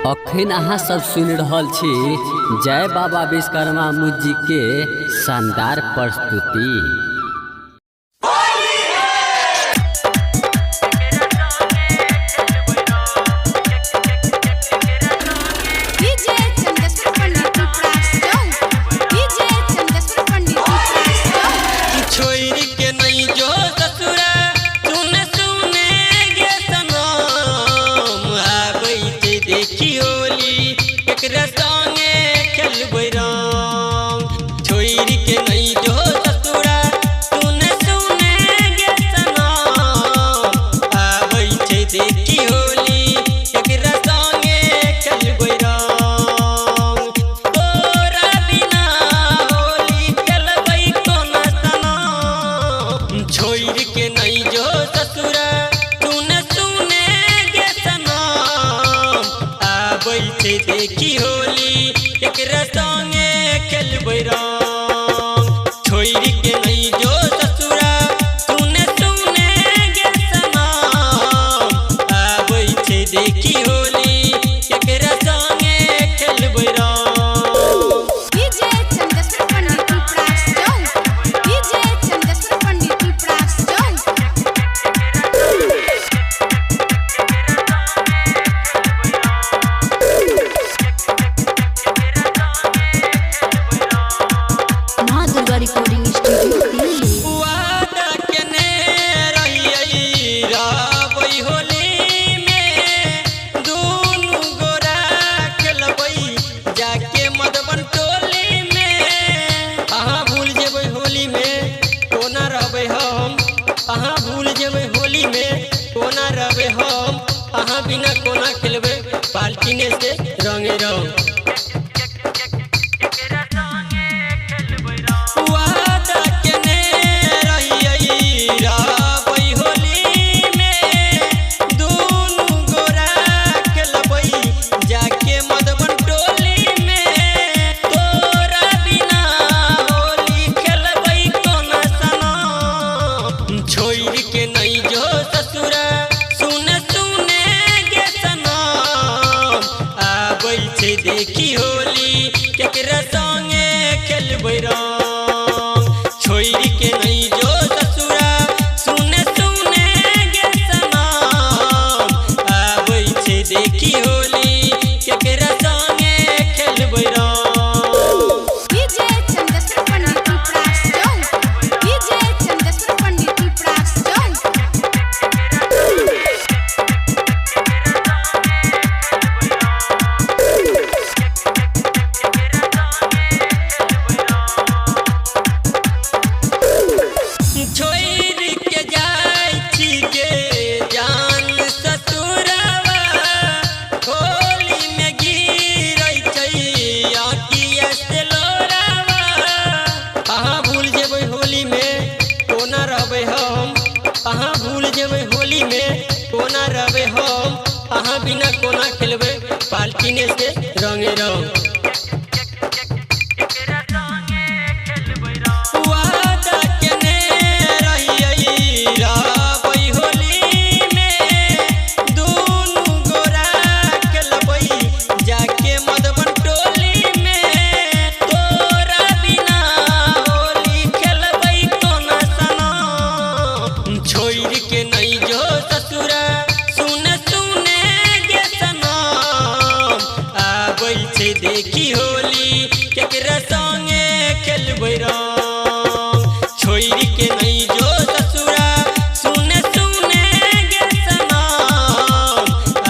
अखन अहाँ सब सुन रहल छी जय बाबा विश्वकर्मा मुजी के शानदार प्रस्तुति। देखी होली एक रसोंगे खेलबै रंग छोइरी के नहीं जो ससुरा सुने सुने गे सनम आबै छे देखी होली एक रसोंगे खेलबै रंग। डीजे चंदेश्वर पंडित प्रास जाऊ डीजे चंदेश्वर पंडित प्रास जाऊ रिकॉर्डिंग स्टूडियो दिल्ली। वादा केने रहियै राबै होली में दुनु गोरा खेलबै जाके मधुबन टोली में। अहाँ भूल जेबै होली में कोना रहबै हम, अहाँ भूल जेबै होली में कोना रहबै हम, अहाँ बिना कोना खेलबै बाल्टीने से रंगे रंग। देखी होली केकरा संगे खेलबै रंग छोइरी के नहीं जो ससुरा सुने सुने गे सनम आबै छे देखी होली केकरा संगे खेलबै रंग। डीजे चंदेश्वर पंडित प्रास जाऊ डीजे चंदेश्वर पंडित प्रास जाऊ अहाँ भूल जेबै होली में कोना रहबै हम, अहाँ बिना कोना खेलबै बाल्टीने से रंगे रंग। वादा केने रहियै राबै होली में दुनु गोरा खेलबै जाके मधुबन टोली में। तोरा बिना होली खेलबै कोना सनम छोइरी के नहीं जो ससुरा सुने सुने गे सनम आबै छे देखी होली केकरा संगे खेलबै रंग छोइरी के नहीं जो ससुरा सुने सुने गे सनम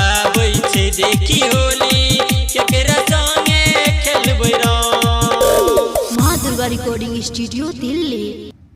आबै छे देखी होली केकरा संगे खेलबै रंग। माँ दुर्गा रिकॉर्डिंग स्टूडियो दिल्ली।